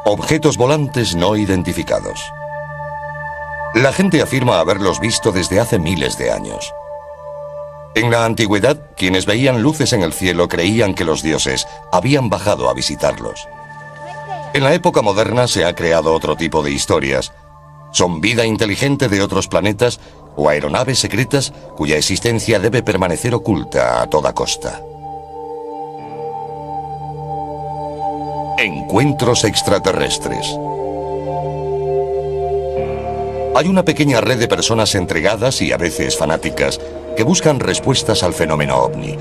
Objetos volantes no identificados. La gente afirma haberlos visto desde hace miles de años. En la antigüedad, quienes veían luces en el cielo creían que los dioses habían bajado a visitarlos. En la época moderna se ha creado otro tipo de historias. Son vida inteligente de otros planetas o aeronaves secretas cuya existencia debe permanecer oculta a toda costa. Encuentros extraterrestres. Hay una pequeña red de personas entregadas y a veces fanáticas que buscan respuestas al fenómeno ovni.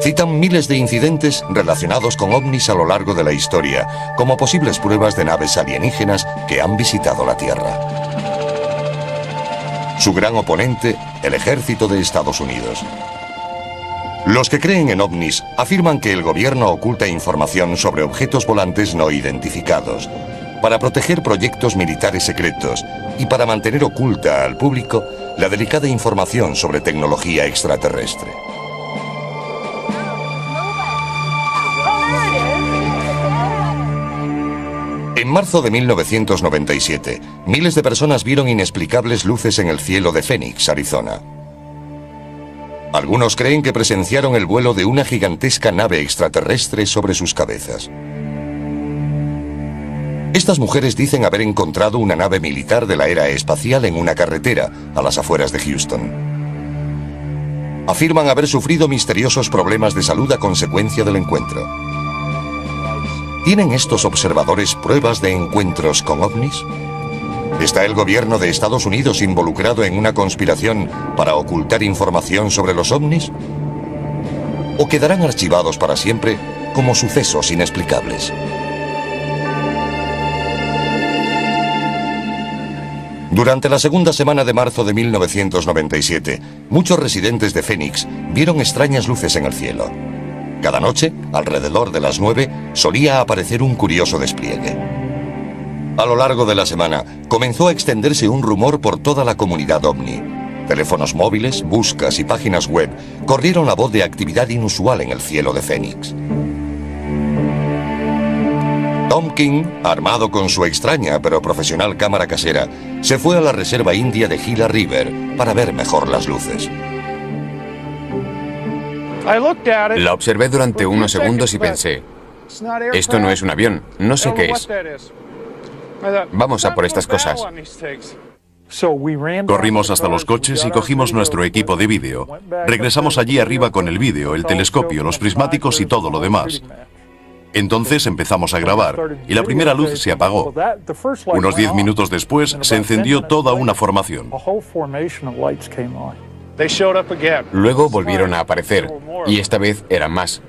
Citan miles de incidentes relacionados con ovnis a lo largo de la historia, como posibles pruebas de naves alienígenas que han visitado la Tierra. Su gran oponente, el ejército de Estados Unidos. Los que creen en ovnis afirman que el gobierno oculta información sobre objetos volantes no identificados, para proteger proyectos militares secretos y para mantener oculta al público la delicada información sobre tecnología extraterrestre. En marzo de 1997, miles de personas vieron inexplicables luces en el cielo de Phoenix, Arizona. Algunos creen que presenciaron el vuelo de una gigantesca nave extraterrestre sobre sus cabezas. Estas mujeres dicen haber encontrado una nave militar de la era espacial en una carretera a las afueras de Houston. Afirman haber sufrido misteriosos problemas de salud a consecuencia del encuentro. ¿Tienen estos observadores pruebas de encuentros con ovnis? ¿Está el gobierno de Estados Unidos involucrado en una conspiración para ocultar información sobre los ovnis? ¿O quedarán archivados para siempre como sucesos inexplicables? Durante la segunda semana de marzo de 1997, muchos residentes de Phoenix vieron extrañas luces en el cielo. Cada noche, alrededor de las 9, solía aparecer un curioso despliegue. A lo largo de la semana, comenzó a extenderse un rumor por toda la comunidad ovni. Teléfonos móviles, buscas y páginas web corrieron la voz de actividad inusual en el cielo de Phoenix. Tom King, armado con su extraña pero profesional cámara casera, se fue a la reserva india de Gila River para ver mejor las luces. La observé durante unos segundos y pensé, esto no es un avión, no sé qué es. Vamos a por estas cosas. Corrimos hasta los coches y cogimos nuestro equipo de vídeo. Regresamos allí arriba con el vídeo, el telescopio, los prismáticos y todo lo demás. Entonces empezamos a grabar y la primera luz se apagó. Unos 10 minutos después se encendió toda una formación. Luego volvieron a aparecer y esta vez eran más.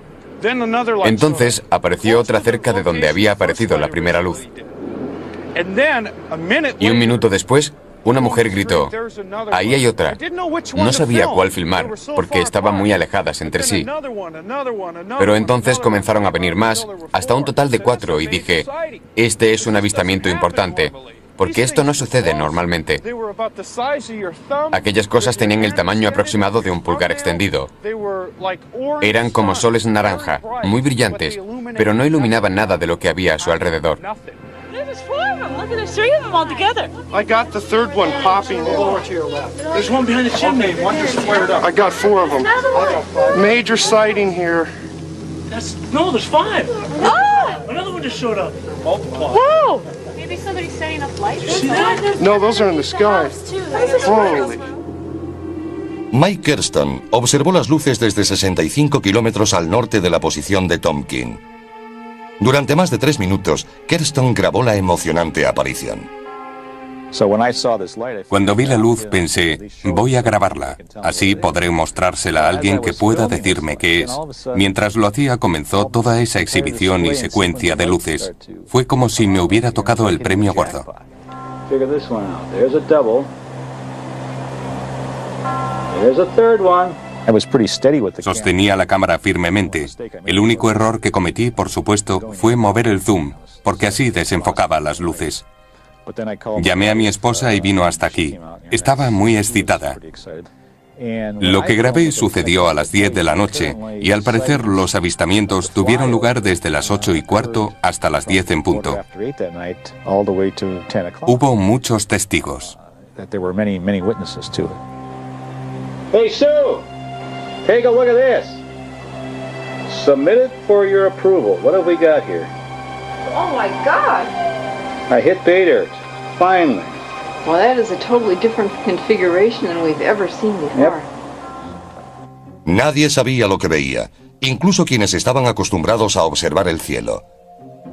Entonces apareció otra cerca de donde había aparecido la primera luz. Y un minuto después, una mujer gritó, ahí hay otra. No sabía cuál filmar, porque estaban muy alejadas entre sí. Pero entonces comenzaron a venir más, hasta un total de 4, y dije, este es un avistamiento importante, porque esto no sucede normalmente. Aquellas cosas tenían el tamaño aproximado de un pulgar extendido. Eran como soles naranja, muy brillantes, pero no iluminaban nada de lo que había a su alrededor. There's 4 of them. Look at, there's 3 of them all together. I got the third one popping. Lower to your left. There's one behind the chimney. One just flared up. I got 4 of them. Major sighting here. No, there's 5. Oh! Another one just showed up. Multiply. Whoa! Maybe somebody's setting up lights. You see that? No, those are in the sky. Holy. Mike Kirsten observó las luces desde 65 kilómetros al norte de la posición de Tom King. Durante más de 3 minutos, Kirsten grabó la emocionante aparición. Cuando vi la luz pensé, voy a grabarla, así podré mostrársela a alguien que pueda decirme qué es. Mientras lo hacía comenzó toda esa exhibición y secuencia de luces. Fue como si me hubiera tocado el premio gordo. Sostenía la cámara firmemente. El único error que cometí, por supuesto, fue mover el zoom, porque así desenfocaba las luces. Llamé a mi esposa y vino hasta aquí. Estaba muy excitada. Lo que grabé sucedió a las 10 de la noche y al parecer los avistamientos tuvieron lugar desde las 8:15 hasta las 10 en punto. Hubo muchos testigos. Hey, Sue! Take a look at this. Submitted for your approval. What have we got here? Oh my God! I hit pay dirt. Finally. Well, that is a totally different configuration than we've ever seen before. Nadie sabía lo que veía, incluso quienes estaban acostumbrados a observar el cielo.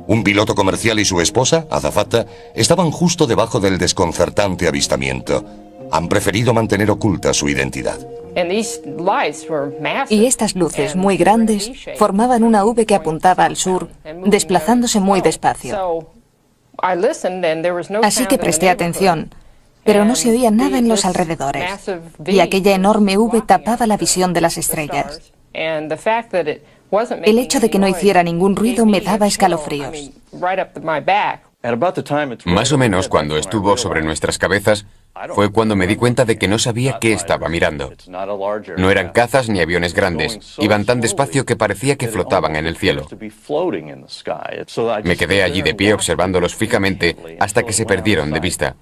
Un piloto comercial y su esposa, azafata, estaban justo debajo del desconcertante avistamiento. Han preferido mantener oculta su identidad. Y estas luces muy grandes formaban una V que apuntaba al sur, desplazándose muy despacio. Así que presté atención, pero no se oía nada en los alrededores, y aquella enorme V tapaba la visión de las estrellas. El hecho de que no hiciera ningún ruido me daba escalofríos. Más o menos cuando estuvo sobre nuestras cabezas, fue cuando me di cuenta de que no sabía qué estaba mirando. No eran cazas ni aviones grandes, iban tan despacio que parecía que flotaban en el cielo. Me quedé allí de pie observándolos fijamente hasta que se perdieron de vista.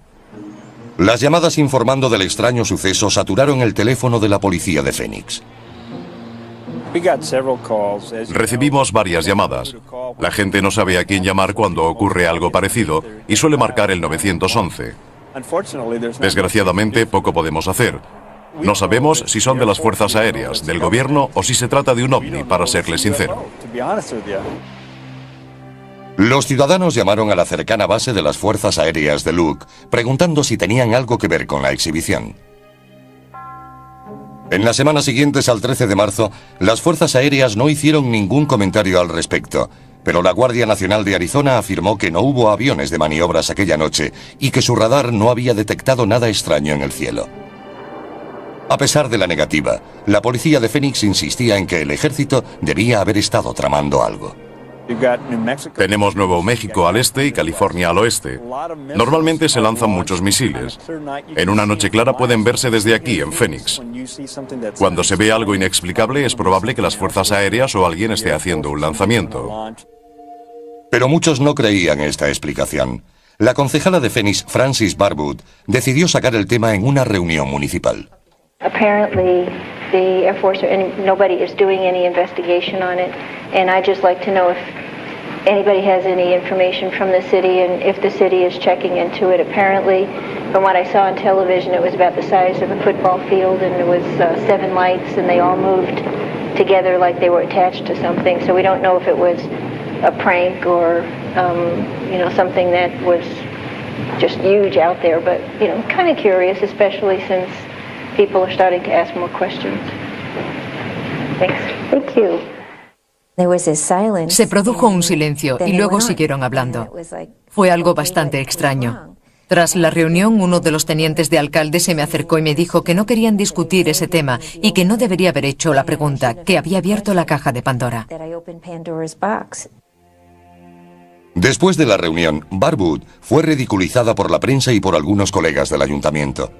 Las llamadas informando del extraño suceso saturaron el teléfono de la policía de Phoenix. Recibimos varias llamadas. La gente no sabe a quién llamar cuando ocurre algo parecido y suele marcar el 911. Desgraciadamente, poco podemos hacer. No sabemos si son de las fuerzas aéreas, del gobierno o si se trata de un ovni, para serles sincero. Los ciudadanos llamaron a la cercana base de las fuerzas aéreas de Luke, preguntando si tenían algo que ver con la exhibición. En las semanas siguientes al 13 de marzo, las fuerzas aéreas no hicieron ningún comentario al respecto, pero la Guardia Nacional de Arizona afirmó que no hubo aviones de maniobras aquella noche y que su radar no había detectado nada extraño en el cielo. A pesar de la negativa, la policía de Phoenix insistía en que el ejército debía haber estado tramando algo. Tenemos Nuevo México al este y California al oeste. Normalmente se lanzan muchos misiles. En una noche clara pueden verse desde aquí, en Phoenix. Cuando se ve algo inexplicable, es probable que las fuerzas aéreas o alguien esté haciendo un lanzamiento. Pero muchos no creían esta explicación. La concejala de Phoenix, Frances Barwood, decidió sacar el tema en una reunión municipal. Apparently, the Air Force nobody is doing any investigation on it, and I'd just like to know if anybody has any information from the city and if the city is checking into it. Apparently, from what I saw on television, it was about the size of a football field, and there was 7 lights, and they all moved together like they were attached to something. So we don't know if it was a prank or, something that was just huge out there, but, kind of curious, especially since people are starting to ask more questions. Thanks. Thank you. Se produjo un silencio y luego siguieron hablando. Fue algo bastante extraño. Tras la reunión, uno de los tenientes de alcalde se me acercó y me dijo que no querían discutir ese tema y que no debería haber hecho la pregunta, que había abierto la caja de Pandora. Después de la reunión, Barwood fue ridiculizada por la prensa y por algunos colegas del ayuntamiento.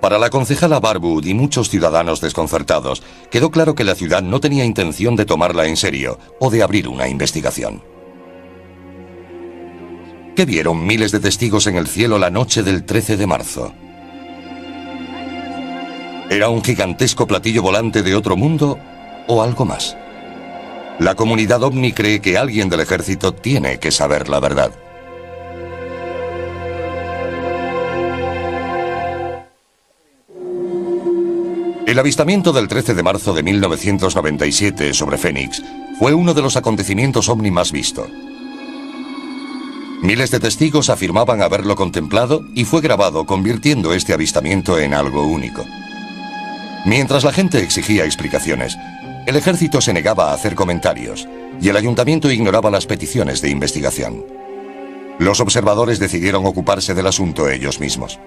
Para la concejala Barwood y muchos ciudadanos desconcertados, quedó claro que la ciudad no tenía intención de tomarla en serio o de abrir una investigación. ¿Qué vieron miles de testigos en el cielo la noche del 13 de marzo? ¿Era un gigantesco platillo volante de otro mundo o algo más? La comunidad ovni cree que alguien del ejército tiene que saber la verdad. El avistamiento del 13 de marzo de 1997 sobre Phoenix fue uno de los acontecimientos ovni más visto. Miles de testigos afirmaban haberlo contemplado y fue grabado, convirtiendo este avistamiento en algo único. Mientras la gente exigía explicaciones, el ejército se negaba a hacer comentarios y el ayuntamiento ignoraba las peticiones de investigación. Los observadores decidieron ocuparse del asunto ellos mismos.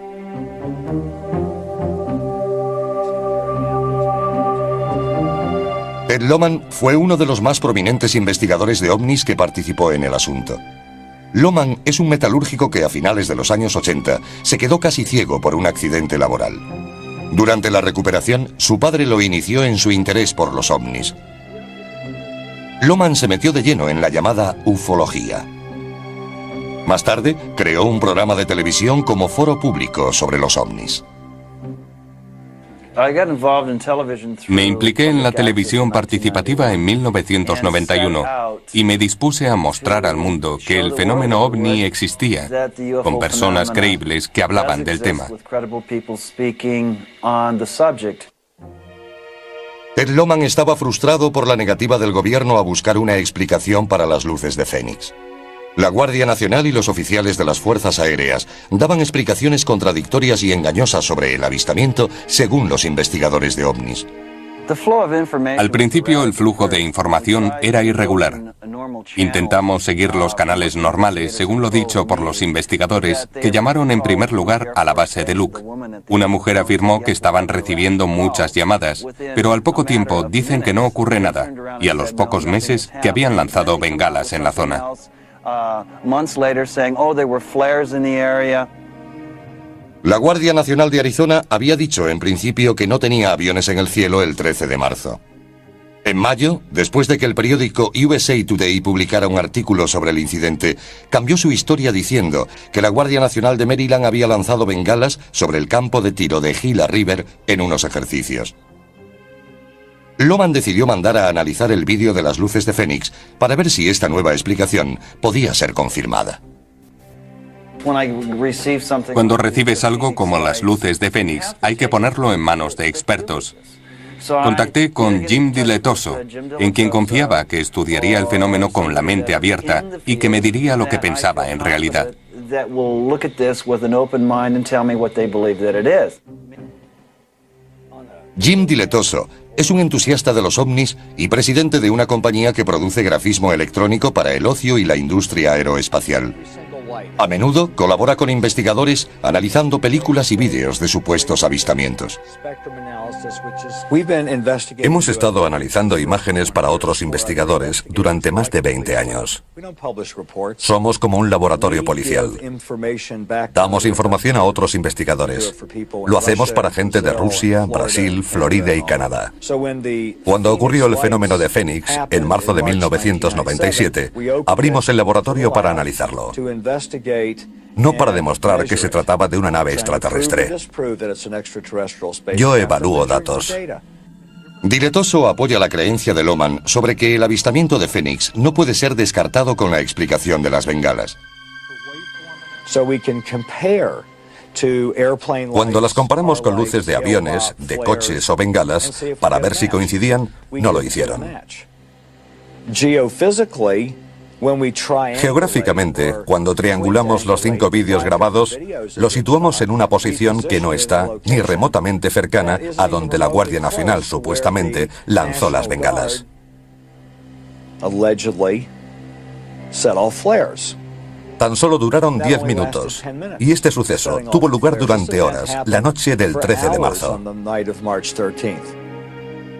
Ted Lohman fue uno de los más prominentes investigadores de ovnis que participó en el asunto. Lohman es un metalúrgico que a finales de los años 80 se quedó casi ciego por un accidente laboral. Durante la recuperación, su padre lo inició en su interés por los ovnis. Lohmann se metió de lleno en la llamada ufología. Más tarde, creó un programa de televisión como foro público sobre los ovnis. Me impliqué en la televisión participativa en 1991 y me dispuse a mostrar al mundo que el fenómeno ovni existía, con personas creíbles que hablaban del tema. Ted Lohmann estaba frustrado por la negativa del gobierno a buscar una explicación para las luces de Fénix. La Guardia Nacional y los oficiales de las Fuerzas Aéreas daban explicaciones contradictorias y engañosas sobre el avistamiento según los investigadores de ovnis. Al principio el flujo de información era irregular. Intentamos seguir los canales normales, según lo dicho por los investigadores, que llamaron en primer lugar a la base de Luke. Una mujer afirmó que estaban recibiendo muchas llamadas, pero al poco tiempo dicen que no ocurre nada, y a los pocos meses que habían lanzado bengalas en la zona. La Guardia Nacional de Arizona había dicho en principio que no tenía aviones en el cielo el 13 de marzo. En mayo, después de que el periódico USA Today publicara un artículo sobre el incidente, cambió su historia diciendo que la Guardia Nacional de Maryland había lanzado bengalas sobre el campo de tiro de Gila River en unos ejercicios. Lohmann decidió mandar a analizar el vídeo de las luces de Fénix para ver si esta nueva explicación podía ser confirmada. Cuando recibes algo como las luces de Fénix, hay que ponerlo en manos de expertos. Contacté con Jim Diletoso, en quien confiaba que estudiaría el fenómeno con la mente abierta y que me diría lo que pensaba en realidad. Jim Diletoso es un entusiasta de los ovnis y presidente de una compañía que produce grafismo electrónico para el ocio y la industria aeroespacial. A menudo colabora con investigadores analizando películas y vídeos de supuestos avistamientos. Hemos estado analizando imágenes para otros investigadores durante más de 20 años. Somos como un laboratorio policial. Damos información a otros investigadores. Lo hacemos para gente de Rusia, Brasil, Florida y Canadá. Cuando ocurrió el fenómeno de Fénix, en marzo de 1997, abrimos el laboratorio para analizarlo. No para demostrar que se trataba de una nave extraterrestre. Yo evalúo datos. Diletoso apoya la creencia de Lohmann sobre que el avistamiento de Fénix no puede ser descartado con la explicación de las bengalas. Cuando las comparamos con luces de aviones, de coches o bengalas, para ver si coincidían, no lo hicieron. Geográficamente, cuando triangulamos los 5 vídeos grabados, los situamos en una posición que no está ni remotamente cercana a donde la Guardia Nacional supuestamente lanzó las bengalas. Tan solo duraron 10 minutos, y este suceso tuvo lugar durante horas, la noche del 13 de marzo.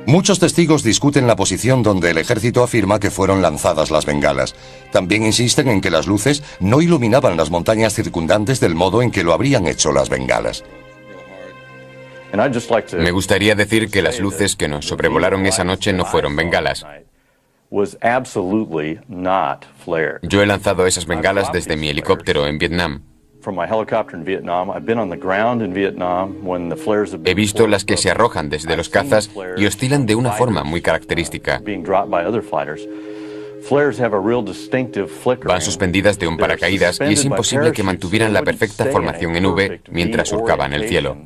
Muchos testigos discuten la posición donde el ejército afirma que fueron lanzadas las bengalas. También insisten en que las luces no iluminaban las montañas circundantes del modo en que lo habrían hecho las bengalas. Me gustaría decir que las luces que nos sobrevolaron esa noche no fueron bengalas. Yo he lanzado esas bengalas desde mi helicóptero en Vietnam. He visto las que se arrojan desde los cazas y oscilan de una forma muy característica. Van suspendidas de un paracaídas y es imposible que mantuvieran la perfecta formación en V mientras surcaban el cielo.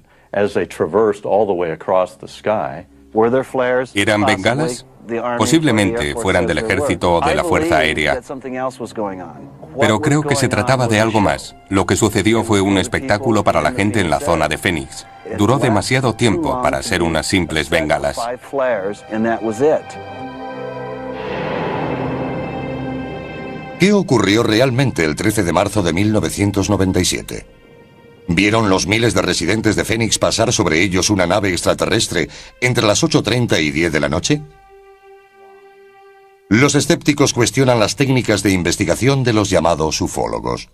¿Eran bengalas? Posiblemente fueran del ejército o de la Fuerza Aérea. Pero creo que se trataba de algo más. Lo que sucedió fue un espectáculo para la gente en la zona de Fénix. Duró demasiado tiempo para ser unas simples bengalas. ¿Qué ocurrió realmente el 13 de marzo de 1997? ¿Vieron los miles de residentes de Fénix pasar sobre ellos una nave extraterrestre entre las 8:30 y 10 de la noche? Los escépticos cuestionan las técnicas de investigación de los llamados ufólogos.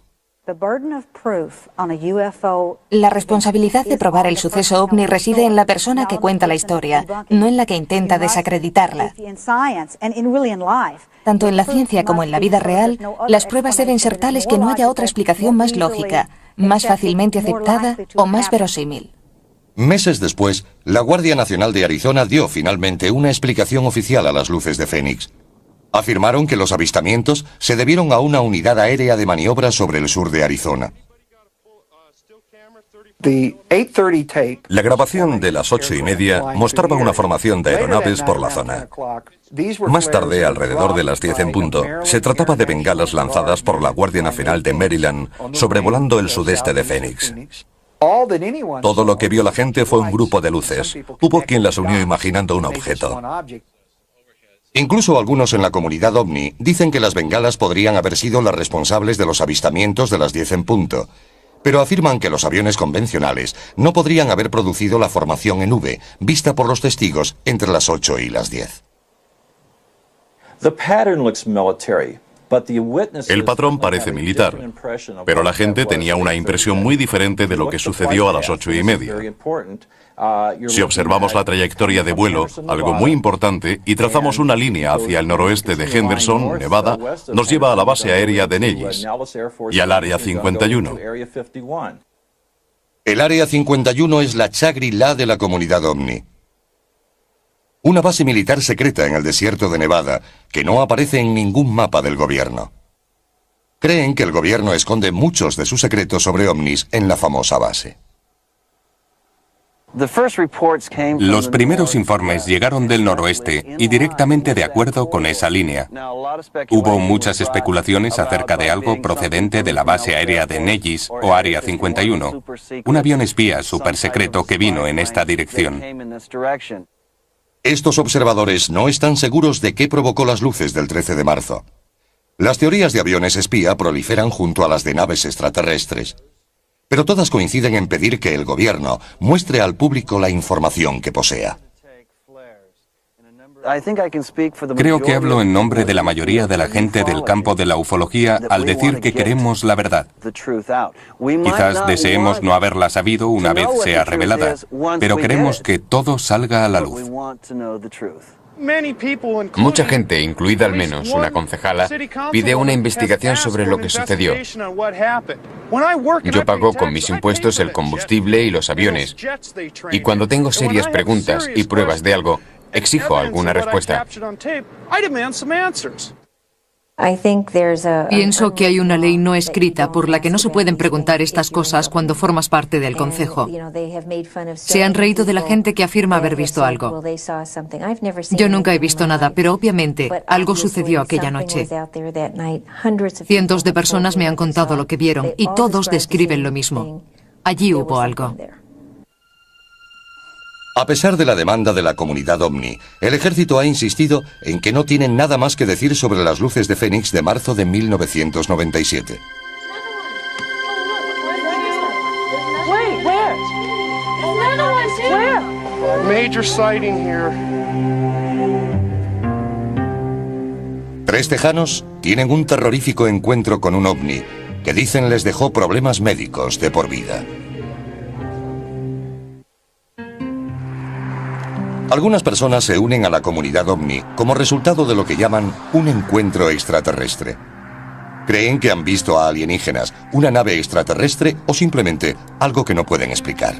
La responsabilidad de probar el suceso ovni reside en la persona que cuenta la historia, no en la que intenta desacreditarla. Tanto en la ciencia como en la vida real, las pruebas deben ser tales que no haya otra explicación más lógica, más fácilmente aceptada o más verosímil. Meses después, la Guardia Nacional de Arizona dio finalmente una explicación oficial a las luces de Fénix. Afirmaron que los avistamientos se debieron a una unidad aérea de maniobra sobre el sur de Arizona. La grabación de las 8:30 mostraba una formación de aeronaves por la zona. Más tarde, alrededor de las 10 en punto, se trataba de bengalas lanzadas por la Guardia Nacional de Maryland sobrevolando el sudeste de Phoenix. Todo lo que vio la gente fue un grupo de luces. Hubo quien las unió imaginando un objeto. Incluso algunos en la comunidad ovni dicen que las bengalas podrían haber sido las responsables de los avistamientos de las 10 en punto, pero afirman que los aviones convencionales no podrían haber producido la formación en V, vista por los testigos entre las 8 y las 10. El patrón parece militar, pero la gente tenía una impresión muy diferente de lo que sucedió a las 8:30. Si observamos la trayectoria de vuelo, algo muy importante, y trazamos una línea hacia el noroeste de Henderson, Nevada, nos lleva a la base aérea de Nellis y al Área 51. El Área 51 es la Shangri-La de la comunidad ovni. Una base militar secreta en el desierto de Nevada que no aparece en ningún mapa del gobierno. Creen que el gobierno esconde muchos de sus secretos sobre ovnis en la famosa base. Los primeros informes llegaron del noroeste y directamente de acuerdo con esa línea. Hubo muchas especulaciones acerca de algo procedente de la base aérea de Nellis o Área 51, un avión espía supersecreto que vino en esta dirección. Estos observadores no están seguros de qué provocó las luces del 13 de marzo. Las teorías de aviones espía proliferan junto a las de naves extraterrestres, pero todas coinciden en pedir que el gobierno muestre al público la información que posea. Creo que hablo en nombre de la mayoría de la gente del campo de la ufología al decir que queremos la verdad. Quizás deseemos no haberla sabido una vez sea revelada, pero queremos que todo salga a la luz. Mucha gente, incluida al menos una concejala, pide una investigación sobre lo que sucedió. Yo pago con mis impuestos el combustible y los aviones, y cuando tengo serias preguntas y pruebas de algo, exijo alguna respuesta. Pienso que hay una ley no escrita por la que no se pueden preguntar estas cosas cuando formas parte del concejo. Se han reído de la gente que afirma haber visto algo. Yo nunca he visto nada, pero obviamente algo sucedió aquella noche. Cientos de personas me han contado lo que vieron y todos describen lo mismo. Allí hubo algo. A pesar de la demanda de la comunidad ovni, el ejército ha insistido en que no tienen nada más que decir sobre las luces de Fénix de marzo de 1997. Major sighting here. 3 tejanos tienen un terrorífico encuentro con un ovni que dicen les dejó problemas médicos de por vida. Algunas personas se unen a la comunidad ovni como resultado de lo que llaman un encuentro extraterrestre. Creen que han visto a alienígenas, una nave extraterrestre o simplemente algo que no pueden explicar.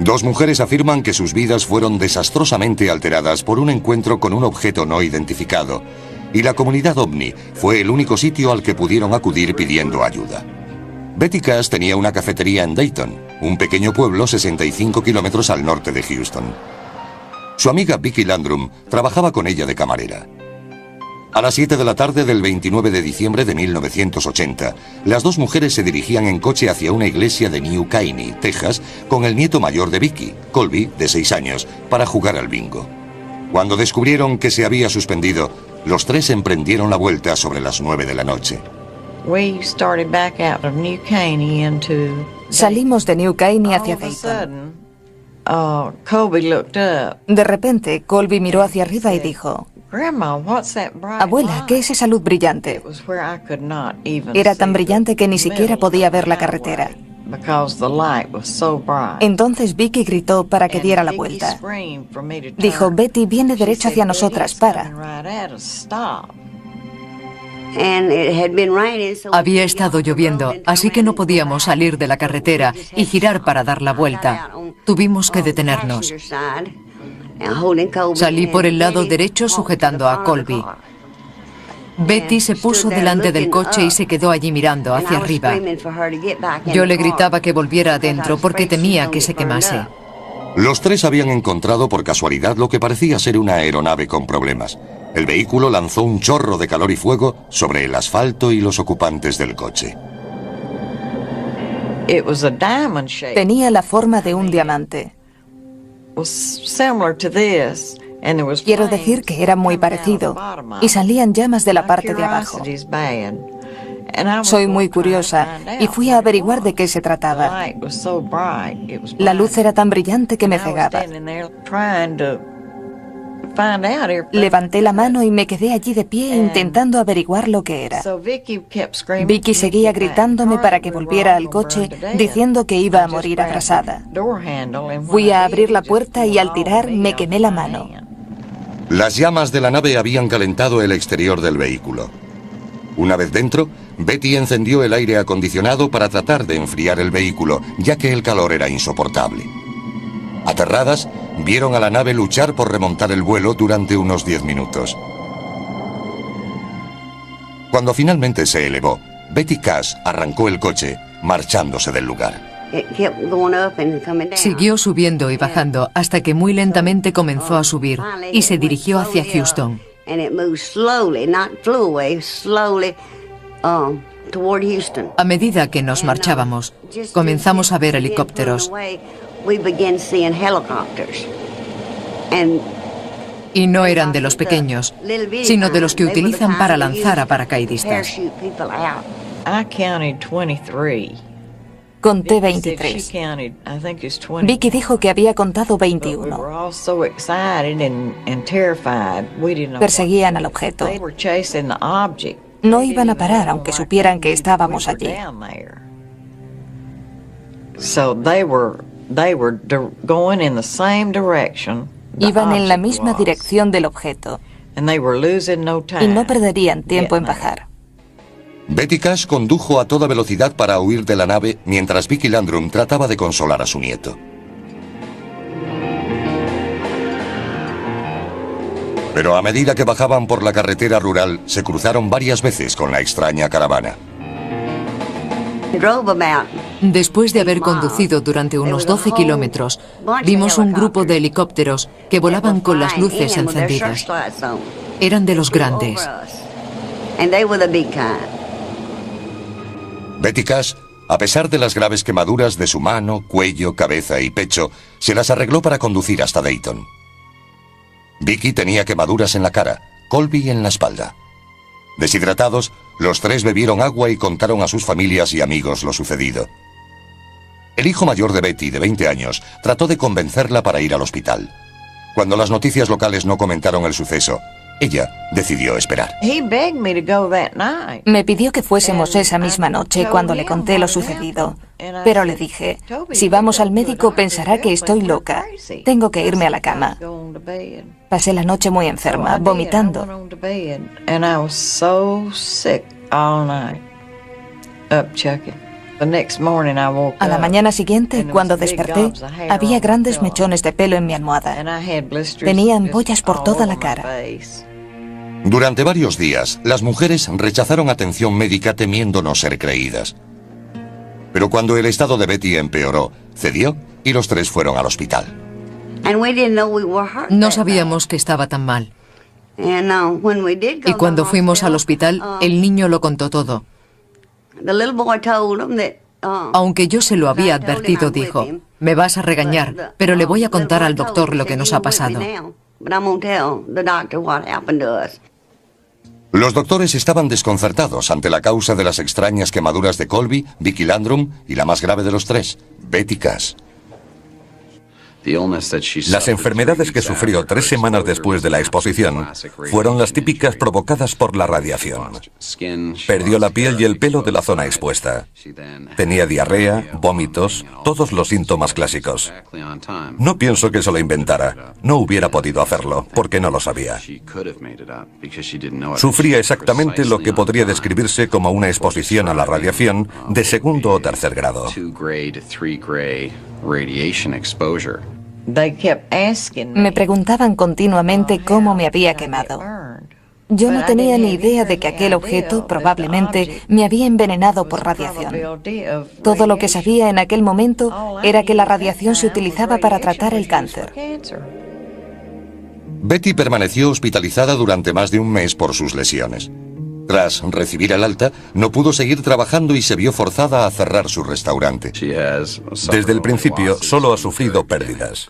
2 mujeres afirman que sus vidas fueron desastrosamente alteradas por un encuentro con un objeto no identificado, y la comunidad ovni fue el único sitio al que pudieron acudir pidiendo ayuda. Betty Cass tenía una cafetería en Dayton, un pequeño pueblo 65 kilómetros al norte de Houston. Su amiga Vicky Landrum trabajaba con ella de camarera. A las 7 de la tarde del 29 de diciembre de 1980, las 2 mujeres se dirigían en coche hacia una iglesia de New Caney, Texas, con el nieto mayor de Vicky, Colby, de 6 años, para jugar al bingo. Cuando descubrieron que se había suspendido, los 3 emprendieron la vuelta sobre las 9 de la noche. Salimos de New Caney hacia Dayton. De repente, Colby miró hacia arriba y dijo, Abuela, ¿qué es esa luz brillante? Era tan brillante que ni siquiera podía ver la carretera. Entonces Vicky gritó para que diera la vuelta. Dijo, Betty, viene derecho hacia nosotras, para. Había estado lloviendo, así que no podíamos salir de la carretera y girar para dar la vuelta. Tuvimos que detenernos. Salí por el lado derecho sujetando a Colby. Betty se puso delante del coche y se quedó allí mirando hacia arriba. Yo le gritaba que volviera adentro porque temía que se quemase. Los tres habían encontrado por casualidad lo que parecía ser una aeronave con problemas. El vehículo lanzó un chorro de calor y fuego sobre el asfalto y los ocupantes del coche. Tenía la forma de un diamante. Quiero decir que era muy parecido y salían llamas de la parte de abajo. Soy muy curiosa y fui a averiguar de qué se trataba. La luz era tan brillante que me cegaba. Levanté la mano y me quedé allí de pie intentando averiguar lo que era. Vicky seguía gritándome para que volviera al coche, diciendo que iba a morir abrasada. Fui a abrir la puerta y al tirar me quemé la mano. Las llamas de la nave habían calentado el exterior del vehículo. Una vez dentro, Betty encendió el aire acondicionado para tratar de enfriar el vehículo, ya que el calor era insoportable. Aterradas, vieron a la nave luchar por remontar el vuelo durante unos 10 minutos. Cuando finalmente se elevó, Betty Cash arrancó el coche, marchándose del lugar. Siguió subiendo y bajando hasta que muy lentamente comenzó a subir y se dirigió hacia Houston. A medida que nos marchábamos, comenzamos a ver helicópteros. Y no eran de los pequeños, sino de los que utilizan para lanzar a paracaidistas. Conté 23. Vicky dijo que había contado 21. Perseguían al objeto. No iban a parar aunque supieran que estábamos allí. Iban en la misma dirección del objeto y no perderían tiempo en bajar. Betty Cash condujo a toda velocidad para huir de la nave mientras Vicky Landrum trataba de consolar a su nieto. Pero a medida que bajaban por la carretera rural, se cruzaron varias veces con la extraña caravana. Después de haber conducido durante unos 12 kilómetros, vimos un grupo de helicópteros que volaban con las luces encendidas. Eran de los grandes. Betty Cash, a pesar de las graves quemaduras de su mano, cuello, cabeza y pecho, se las arregló para conducir hasta Dayton. Vicky tenía quemaduras en la cara, Colby en la espalda. Deshidratados, los tres bebieron agua y contaron a sus familias y amigos lo sucedido. El hijo mayor de Betty, de 20 años, trató de convencerla para ir al hospital. Cuando las noticias locales no comentaron el suceso, ella decidió esperar. Me pidió que fuésemos esa misma noche cuando le conté lo sucedido. Pero le dije, si vamos al médico pensará que estoy loca. Tengo que irme a la cama. Pasé la noche muy enferma, vomitando. A la mañana siguiente, cuando desperté, había grandes mechones de pelo en mi almohada. Tenía ampollas por toda la cara. Durante varios días, las mujeres rechazaron atención médica temiendo no ser creídas. Pero cuando el estado de Betty empeoró, cedió y los tres fueron al hospital. No sabíamos que estaba tan mal. Y cuando fuimos al hospital, el niño lo contó todo. Aunque yo se lo había advertido, dijo, me vas a regañar, pero le voy a contar al doctor lo que nos ha pasado. Los doctores estaban desconcertados ante la causa de las extrañas quemaduras de Colby, Vicky Landrum y la más grave de los tres, Betty Cash. Las enfermedades que sufrió 3 semanas después de la exposición fueron las típicas provocadas por la radiación. Perdió la piel y el pelo de la zona expuesta. Tenía diarrea, vómitos, todos los síntomas clásicos. No pienso que se lo inventara. No hubiera podido hacerlo, porque no lo sabía. Sufría exactamente lo que podría describirse como una exposición a la radiación de 2º o 3er grado. Me preguntaban continuamente cómo me había quemado. Yo no tenía ni idea de que aquel objeto probablemente me había envenenado por radiación. Todo lo que sabía en aquel momento era que la radiación se utilizaba para tratar el cáncer. Betty permaneció hospitalizada durante más de un mes por sus lesiones. Tras recibir el alta, no pudo seguir trabajando y se vio forzada a cerrar su restaurante. Desde el principio solo ha sufrido pérdidas.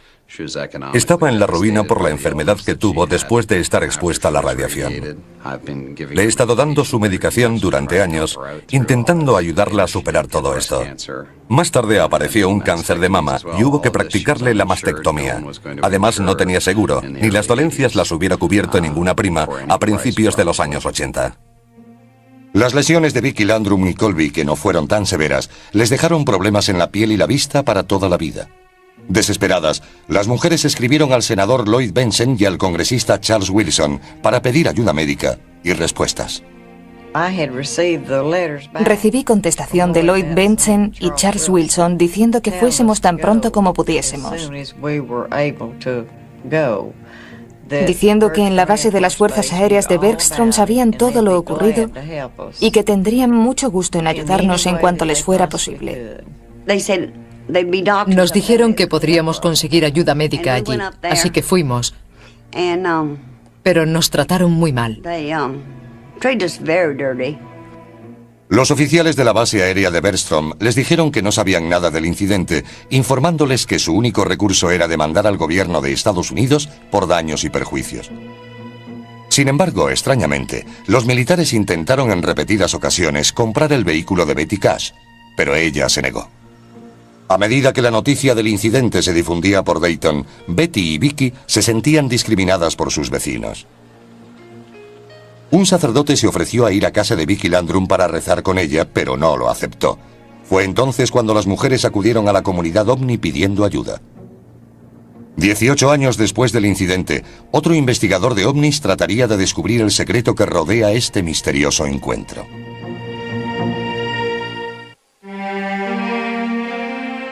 Estaba en la ruina por la enfermedad que tuvo después de estar expuesta a la radiación. Le he estado dando su medicación durante años, intentando ayudarla a superar todo esto. Más tarde apareció un cáncer de mama y hubo que practicarle la mastectomía. Además, no tenía seguro, ni las dolencias las hubiera cubierto ninguna prima a principios de los años 80. Las lesiones de Vicky Landrum y Colby, que no fueron tan severas, les dejaron problemas en la piel y la vista para toda la vida. Desesperadas, las mujeres escribieron al senador Lloyd Bentsen y al congresista Charles Wilson para pedir ayuda médica y respuestas. Recibí contestación de Lloyd Bentsen y Charles Wilson diciendo que fuésemos tan pronto como pudiésemos. Diciendo que en la base de las Fuerzas Aéreas de Bergstrom sabían todo lo ocurrido y que tendrían mucho gusto en ayudarnos en cuanto les fuera posible. Nos dijeron que podríamos conseguir ayuda médica allí, así que fuimos. Pero nos trataron muy mal. Los oficiales de la base aérea de Bergstrom les dijeron que no sabían nada del incidente, informándoles que su único recurso era demandar al gobierno de Estados Unidos por daños y perjuicios. Sin embargo, extrañamente, los militares intentaron en repetidas ocasiones comprar el vehículo de Betty Cash, pero ella se negó. A medida que la noticia del incidente se difundía por Dayton, Betty y Vicky se sentían discriminadas por sus vecinos. Un sacerdote se ofreció a ir a casa de Vicky Landrum para rezar con ella, pero no lo aceptó. Fue entonces cuando las mujeres acudieron a la comunidad ovni pidiendo ayuda. 18 años después del incidente, otro investigador de ovnis trataría de descubrir el secreto que rodea este misterioso encuentro.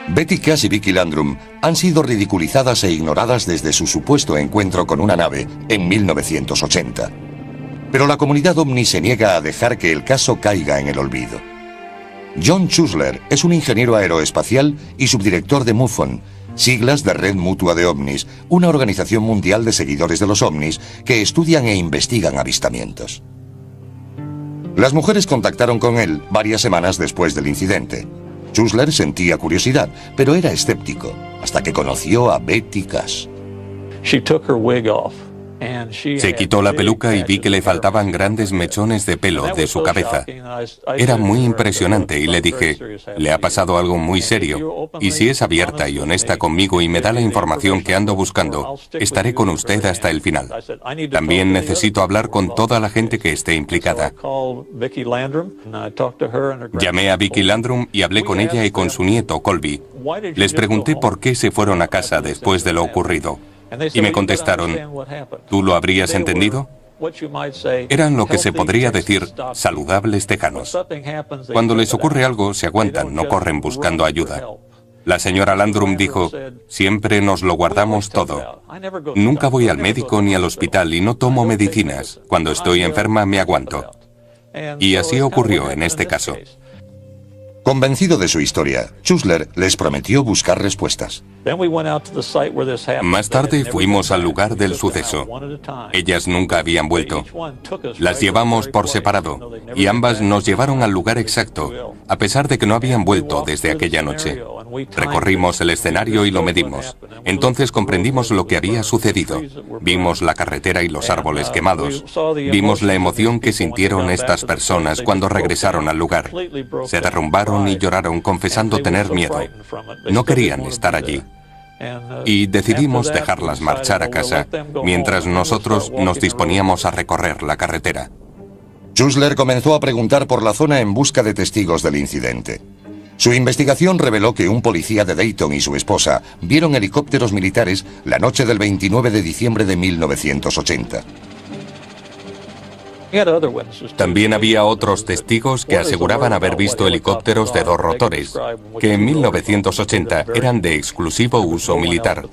Betty Cash y Vicky Landrum han sido ridiculizadas e ignoradas desde su supuesto encuentro con una nave en 1980. Pero la comunidad ovni se niega a dejar que el caso caiga en el olvido. John Schuessler es un ingeniero aeroespacial y subdirector de MUFON, siglas de Red Mutua de OVNIs, una organización mundial de seguidores de los ovnis que estudian e investigan avistamientos. Las mujeres contactaron con él varias semanas después del incidente. Schuessler sentía curiosidad, pero era escéptico, hasta que conoció a Betty Cash. Se quitó la peluca y vi que le faltaban grandes mechones de pelo de su cabeza. Era muy impresionante y le dije, le ha pasado algo muy serio, y si es abierta y honesta conmigo y me da la información que ando buscando, estaré con usted hasta el final. También necesito hablar con toda la gente que esté implicada. Llamé a Vicky Landrum y hablé con ella y con su nieto, Colby. Les pregunté por qué se fueron a casa después de lo ocurrido. Y me contestaron, ¿tú lo habrías entendido? Eran lo que se podría decir saludables tejanos. Cuando les ocurre algo, se aguantan, no corren buscando ayuda. La señora Landrum dijo, siempre nos lo guardamos todo. Nunca voy al médico ni al hospital y no tomo medicinas. Cuando estoy enferma me aguanto. Y así ocurrió en este caso. Convencido de su historia, Schuessler les prometió buscar respuestas. Más tarde fuimos al lugar del suceso. Ellas nunca habían vuelto. Las llevamos por separado y ambas nos llevaron al lugar exacto, a pesar de que no habían vuelto desde aquella noche. Recorrimos el escenario y lo medimos. Entonces comprendimos lo que había sucedido. Vimos la carretera y los árboles quemados. Vimos la emoción que sintieron estas personas cuando regresaron al lugar. Se derrumbaron y lloraron confesando tener miedo. No querían estar allí. y decidimos dejarlas marchar a casa mientras nosotros nos disponíamos a recorrer la carretera. Chusler comenzó a preguntar por la zona en busca de testigos del incidente. Su investigación reveló que un policía de Dayton y su esposa vieron helicópteros militares la noche del 29 de diciembre de 1980. También había otros testigos que aseguraban haber visto helicópteros de 2 rotores, que en 1980 eran de exclusivo uso militar.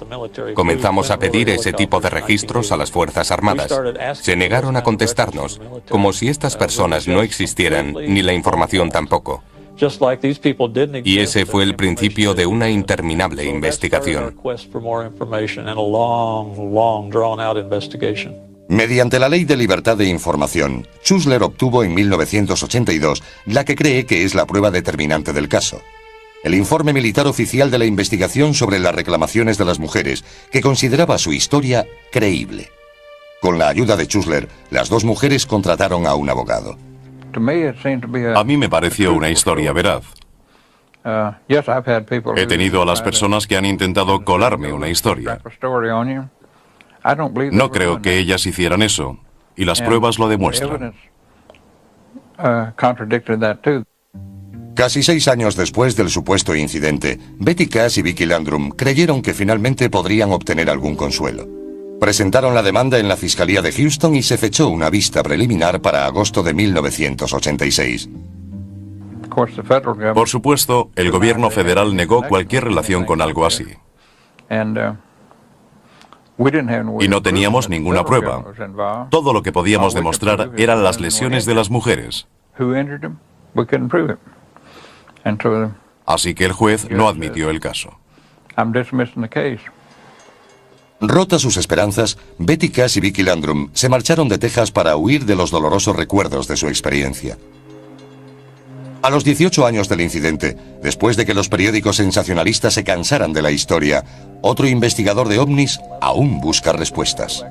Comenzamos a pedir ese tipo de registros a las Fuerzas Armadas. Se negaron a contestarnos, como si estas personas no existieran, ni la información tampoco. Y ese fue el principio de una interminable investigación. Mediante la Ley de Libertad de Información, Chusler obtuvo en 1982 la que cree que es la prueba determinante del caso: el informe militar oficial de la investigación sobre las reclamaciones de las mujeres, que consideraba su historia creíble. Con la ayuda de Chusler, las 2 mujeres contrataron a un abogado. A mí me pareció una historia veraz. He tenido a las personas que han intentado colarme una historia. No creo que ellas hicieran eso, y las pruebas lo demuestran. Casi 6 años después del supuesto incidente, Betty Cash y Vicki Landrum creyeron que finalmente podrían obtener algún consuelo. Presentaron la demanda en la Fiscalía de Houston y se fechó una vista preliminar para agosto de 1986. Por supuesto, el gobierno federal negó cualquier relación con algo así. Y no teníamos ninguna prueba. Todo lo que podíamos demostrar eran las lesiones de las mujeres. Así que el juez no admitió el caso. Rotas sus esperanzas, Betty Cash y Vicki Landrum se marcharon de Texas para huir de los dolorosos recuerdos de su experiencia. A los 18 años del incidente, después de que los periódicos sensacionalistas se cansaran de la historia, otro investigador de ovnis aún busca respuestas.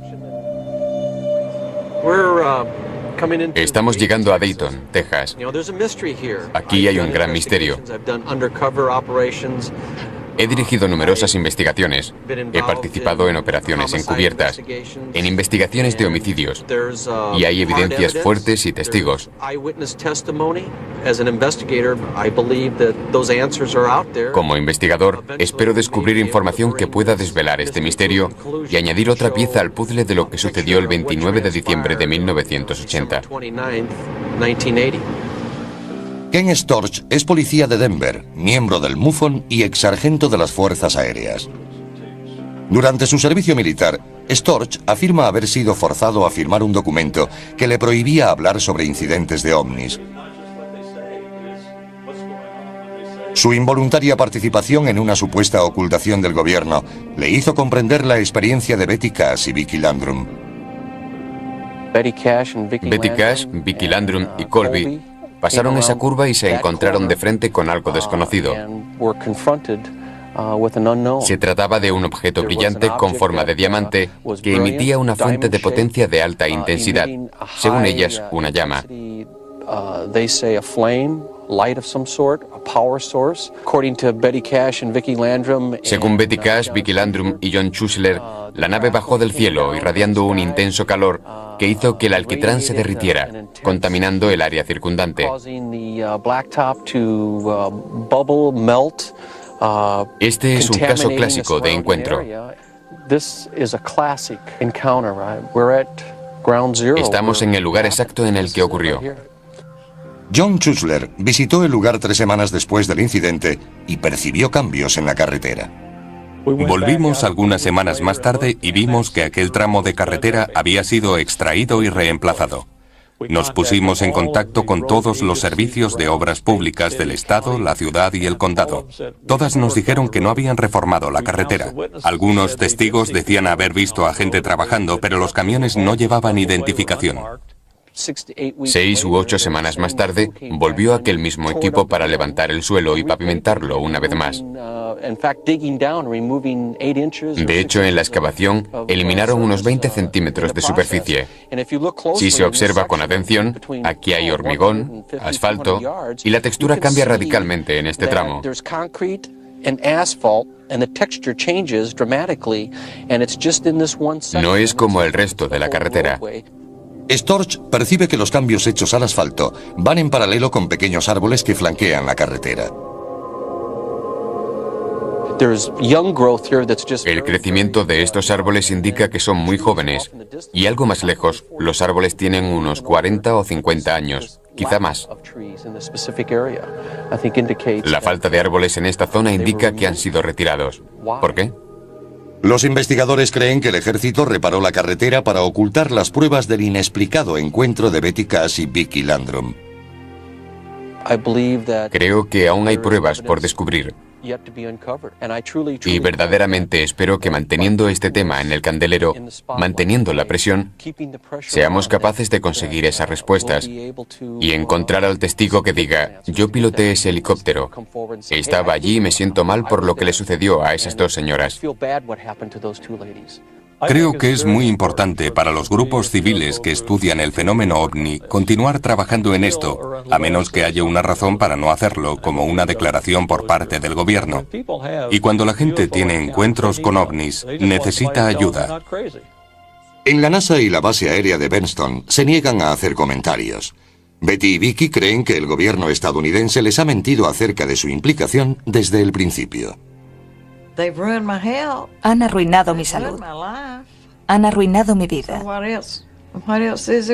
Estamos llegando a Dayton, Texas. Aquí hay un gran misterio. He dirigido numerosas investigaciones. He participado en operaciones encubiertas, en investigaciones de homicidios, y hay evidencias fuertes y testigos. Como investigador, espero descubrir información que pueda desvelar este misterio y añadir otra pieza al puzzle de lo que sucedió el 29 de diciembre de 1980. Ken Storch es policía de Denver, miembro del MUFON y ex-sargento de las Fuerzas Aéreas. Durante su servicio militar, Storch afirma haber sido forzado a firmar un documento que le prohibía hablar sobre incidentes de ovnis. Su involuntaria participación en una supuesta ocultación del gobierno le hizo comprender la experiencia de Betty Cash y Vicki Landrum. Betty Cash, Vicki Landrum y Colby pasaron esa curva y se encontraron de frente con algo desconocido. Se trataba de un objeto brillante con forma de diamante que emitía una fuente de potencia de alta intensidad, según ellas, una llama. Según Betty Cash, Vicki Landrum y John Chusler, la nave bajó del cielo irradiando un intenso calor que hizo que el alquitrán se derritiera, contaminando el área circundante. Este es un caso clásico de encuentro. Estamos en el lugar exacto en el que ocurrió. John Chusler visitó el lugar 3 semanas después del incidente y percibió cambios en la carretera. Volvimos algunas semanas más tarde y vimos que aquel tramo de carretera había sido extraído y reemplazado. Nos pusimos en contacto con todos los servicios de obras públicas del estado, la ciudad y el condado. Todas nos dijeron que no habían reformado la carretera. Algunos testigos decían haber visto a gente trabajando, pero los camiones no llevaban identificación. 6 u 8 semanas más tarde, volvió aquel mismo equipo para levantar el suelo y pavimentarlo una vez más. De hecho, en la excavación, eliminaron unos 20 centímetros de superficie. Si se observa con atención, aquí hay hormigón, asfalto, y la textura cambia radicalmente en este tramo. No es como el resto de la carretera. Storch percibe que los cambios hechos al asfalto van en paralelo con pequeños árboles que flanquean la carretera. El crecimiento de estos árboles indica que son muy jóvenes, y algo más lejos, los árboles tienen unos 40 o 50 años, quizá más. La falta de árboles en esta zona indica que han sido retirados. ¿Por qué? Los investigadores creen que el ejército reparó la carretera para ocultar las pruebas del inexplicado encuentro de Betty Cash y Vicky Landrum. Creo que aún hay pruebas por descubrir. Y verdaderamente espero que manteniendo este tema en el candelero, manteniendo la presión, seamos capaces de conseguir esas respuestas y encontrar al testigo que diga: yo piloté ese helicóptero, estaba allí y me siento mal por lo que le sucedió a esas dos señoras. Creo que es muy importante para los grupos civiles que estudian el fenómeno ovni continuar trabajando en esto, a menos que haya una razón para no hacerlo, como una declaración por parte del gobierno. Y cuando la gente tiene encuentros con ovnis, necesita ayuda. En la NASA y la base aérea de Benston se niegan a hacer comentarios. Betty y Vicky creen que el gobierno estadounidense les ha mentido acerca de su implicación desde el principio. Han arruinado mi salud. Han arruinado mi vida.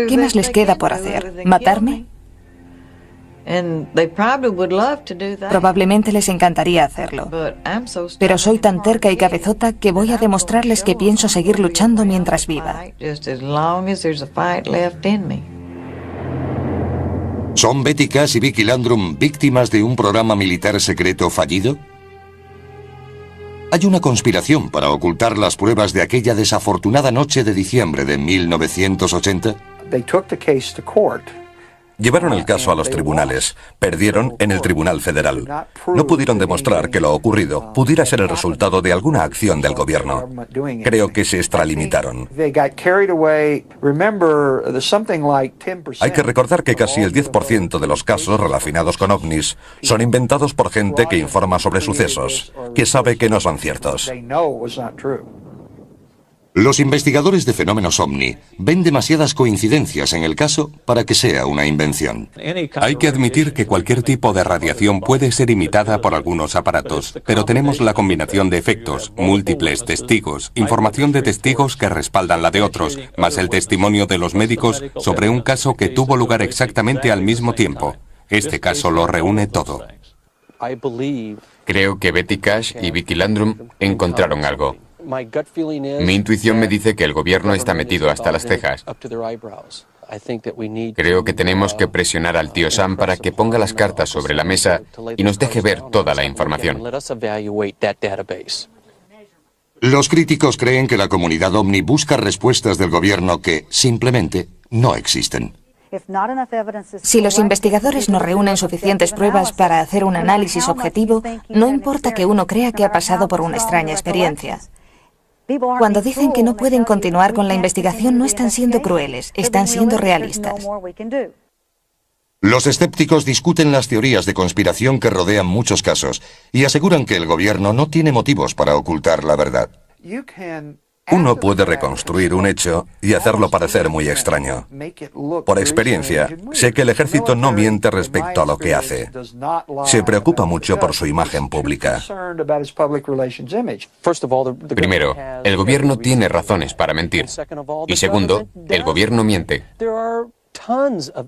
¿Qué más les queda por hacer? ¿Matarme? Probablemente les encantaría hacerlo. Pero soy tan terca y cabezota que voy a demostrarles que pienso seguir luchando mientras viva. ¿Son Betty Cash y Vicky Landrum víctimas de un programa militar secreto fallido? Hay una conspiración para ocultar las pruebas de aquella desafortunada noche de diciembre de 1980. Llevaron el caso a los tribunales. Perdieron en el Tribunal Federal. No pudieron demostrar que lo ocurrido pudiera ser el resultado de alguna acción del gobierno. Creo que se extralimitaron. Hay que recordar que casi el 10% de los casos relacionados con ovnis son inventados por gente que informa sobre sucesos, que sabe que no son ciertos. Los investigadores de fenómenos ovni ven demasiadas coincidencias en el caso para que sea una invención. Hay que admitir que cualquier tipo de radiación puede ser imitada por algunos aparatos, pero tenemos la combinación de efectos, múltiples testigos, información de testigos que respaldan la de otros, más el testimonio de los médicos sobre un caso que tuvo lugar exactamente al mismo tiempo. Este caso lo reúne todo. Creo que Betty Cash y Vicky Landrum encontraron algo. Mi intuición me dice que el gobierno está metido hasta las cejas. Creo que tenemos que presionar al tío Sam para que ponga las cartas sobre la mesa y nos deje ver toda la información. Los críticos creen que la comunidad ovni busca respuestas del gobierno que simplemente no existen. Si los investigadores no reúnen suficientes pruebas para hacer un análisis objetivo, no importa que uno crea que ha pasado por una extraña experiencia. Cuando dicen que no pueden continuar con la investigación, no están siendo crueles, están siendo realistas. Los escépticos discuten las teorías de conspiración que rodean muchos casos y aseguran que el gobierno no tiene motivos para ocultar la verdad. Uno puede reconstruir un hecho y hacerlo parecer muy extraño. Por experiencia, sé que el ejército no miente respecto a lo que hace. Se preocupa mucho por su imagen pública. Primero, el gobierno tiene razones para mentir. Y segundo, el gobierno miente.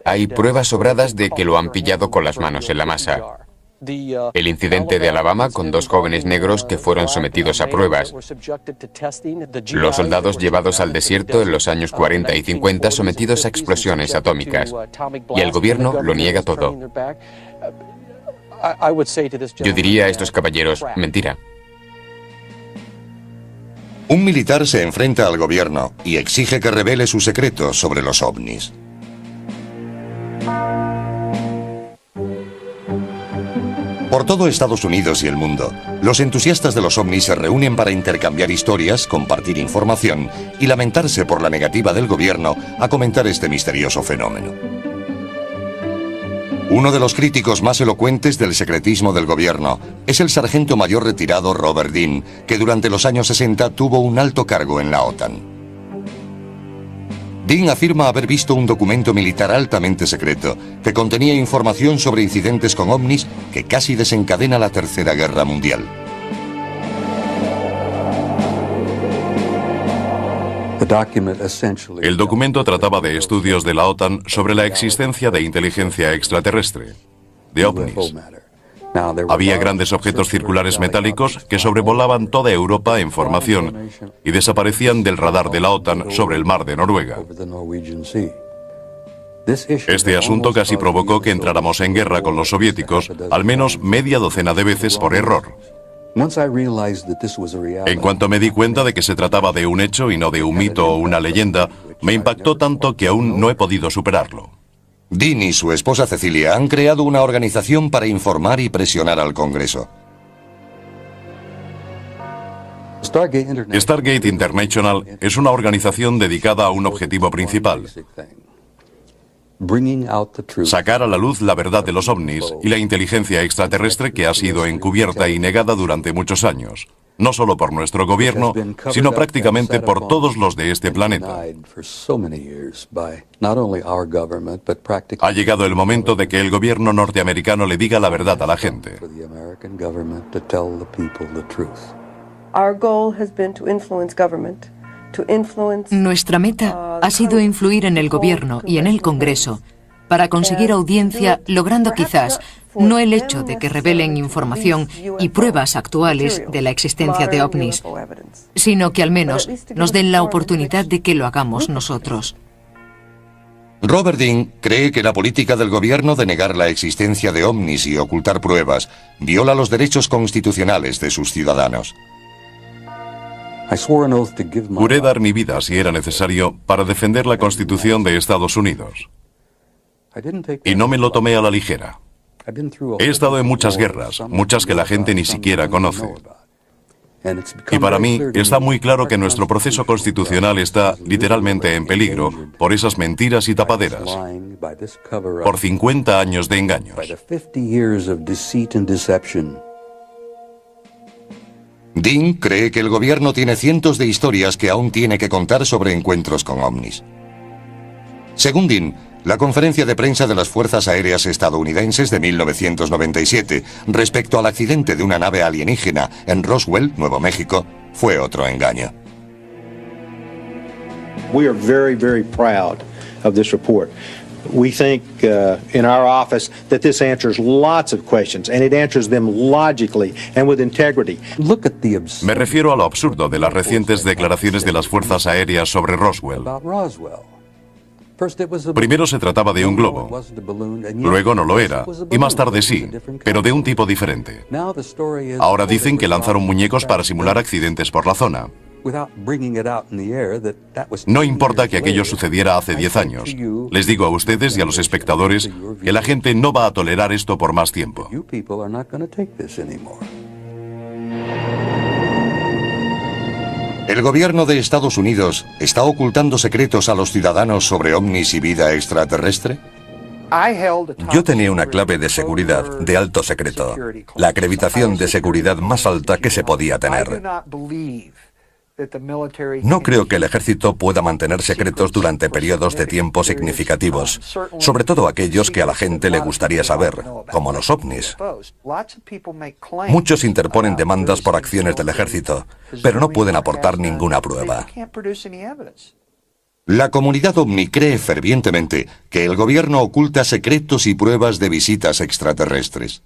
Hay pruebas sobradas de que lo han pillado con las manos en la masa. El incidente de Alabama con dos jóvenes negros que fueron sometidos a pruebas. Los soldados llevados al desierto en los años 40 y 50 sometidos a explosiones atómicas. Y el gobierno lo niega todo. Yo diría a estos caballeros, mentira. Un militar se enfrenta al gobierno y exige que revele sus secretos sobre los ovnis. Por todo Estados Unidos y el mundo, los entusiastas de los ovnis se reúnen para intercambiar historias, compartir información y lamentarse por la negativa del gobierno a comentar este misterioso fenómeno. Uno de los críticos más elocuentes del secretismo del gobierno es el sargento mayor retirado Robert Dean, que durante los años 60 tuvo un alto cargo en la OTAN. Dean afirma haber visto un documento militar altamente secreto que contenía información sobre incidentes con ovnis que casi desencadena la Tercera Guerra Mundial. El documento trataba de estudios de la OTAN sobre la existencia de inteligencia extraterrestre, de ovnis. Había grandes objetos circulares metálicos que sobrevolaban toda Europa en formación y desaparecían del radar de la OTAN sobre el mar de Noruega. Este asunto casi provocó que entráramos en guerra con los soviéticos al menos media docena de veces por error. En cuanto me di cuenta de que se trataba de un hecho y no de un mito o una leyenda, me impactó tanto que aún no he podido superarlo. Dean y su esposa Cecilia han creado una organización para informar y presionar al Congreso. Stargate International es una organización dedicada a un objetivo principal: sacar a la luz la verdad de los ovnis y la inteligencia extraterrestre que ha sido encubierta y negada durante muchos años, no solo por nuestro gobierno, sino prácticamente por todos los de este planeta. Ha llegado el momento de que el gobierno norteamericano le diga la verdad a la gente. Nuestra meta ha sido influir en el gobierno y en el Congreso para conseguir audiencia, logrando quizás no el hecho de que revelen información y pruebas actuales de la existencia de ovnis, sino que al menos nos den la oportunidad de que lo hagamos nosotros. Robert Dean cree que la política del gobierno de negar la existencia de ovnis y ocultar pruebas viola los derechos constitucionales de sus ciudadanos. Juré dar mi vida, si era necesario, para defender la Constitución de Estados Unidos. Y no me lo tomé a la ligera. He estado en muchas guerras, muchas que la gente ni siquiera conoce. Y para mí está muy claro que nuestro proceso constitucional está literalmente en peligro por esas mentiras y tapaderas, por 50 años de engaños. Dean cree que el gobierno tiene cientos de historias que aún tiene que contar sobre encuentros con ovnis. Según Dean, la conferencia de prensa de las Fuerzas Aéreas estadounidenses de 1997 respecto al accidente de una nave alienígena en Roswell, Nuevo México, fue otro engaño. We are very, very proud of this report. We think in our office that this answers lots of questions, and it answers them logically and with integrity. Me refiero a lo absurdo de las recientes declaraciones de las Fuerzas Aéreas sobre Roswell. Primero se trataba de un globo, luego no lo era, y más tarde sí, pero de un tipo diferente. Ahora dicen que lanzaron muñecos para simular accidentes por la zona. No importa que aquello sucediera hace 10 años. Les digo a ustedes y a los espectadores que la gente no va a tolerar esto por más tiempo. ¿El gobierno de Estados Unidos está ocultando secretos a los ciudadanos sobre ovnis y vida extraterrestre? Yo tenía una clave de seguridad de alto secreto, la acreditación de seguridad más alta que se podía tener. No creo que el ejército pueda mantener secretos durante periodos de tiempo significativos, sobre todo aquellos que a la gente le gustaría saber, como los ovnis. Muchos interponen demandas por acciones del ejército, pero no pueden aportar ninguna prueba. La comunidad ovni cree fervientemente que el gobierno oculta secretos y pruebas de visitas extraterrestres.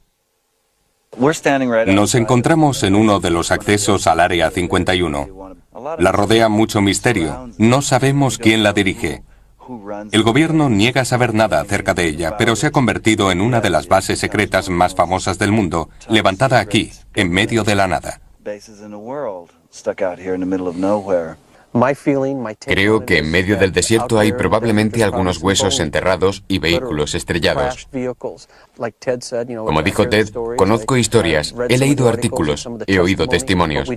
Nos encontramos en uno de los accesos al Área 51. La rodea mucho misterio. No sabemos quién la dirige. El gobierno niega saber nada acerca de ella, pero se ha convertido en una de las bases secretas más famosas del mundo, levantada aquí, en medio de la nada. Creo que en medio del desierto hay probablemente algunos huesos enterrados y vehículos estrellados. Como dijo Ted, conozco historias, he leído artículos, he oído testimonios,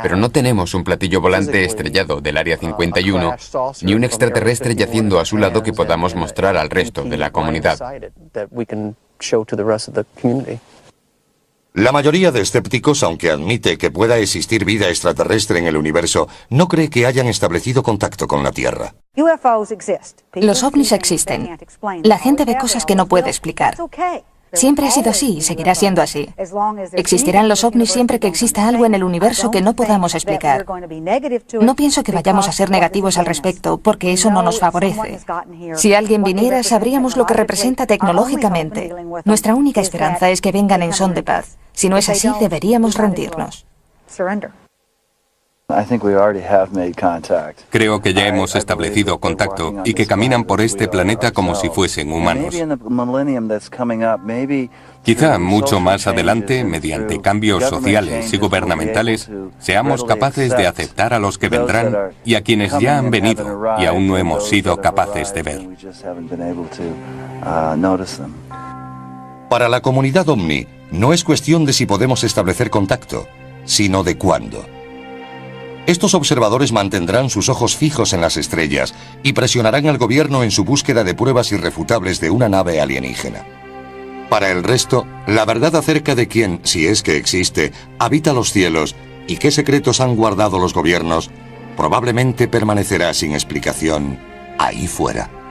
pero no tenemos un platillo volante estrellado del Área 51, ni un extraterrestre yaciendo a su lado que podamos mostrar al resto de la comunidad. La mayoría de escépticos, aunque admite que pueda existir vida extraterrestre en el universo, no cree que hayan establecido contacto con la Tierra. Los ovnis existen. La gente ve cosas que no puede explicar. Siempre ha sido así y seguirá siendo así. Existirán los ovnis siempre que exista algo en el universo que no podamos explicar. No pienso que vayamos a ser negativos al respecto, porque eso no nos favorece. Si alguien viniera, sabríamos lo que representa tecnológicamente. Nuestra única esperanza es que vengan en son de paz. Si no es así, deberíamos rendirnos. Creo que ya hemos establecido contacto y que caminan por este planeta como si fuesen humanos. Quizá mucho más adelante, mediante cambios sociales y gubernamentales, seamos capaces de aceptar a los que vendrán y a quienes ya han venido y aún no hemos sido capaces de ver. Para la comunidad OVNI, no es cuestión de si podemos establecer contacto, sino de cuándo. Estos observadores mantendrán sus ojos fijos en las estrellas y presionarán al gobierno en su búsqueda de pruebas irrefutables de una nave alienígena. Para el resto, la verdad acerca de quién, si es que existe, habita los cielos y qué secretos han guardado los gobiernos, probablemente permanecerá sin explicación ahí fuera.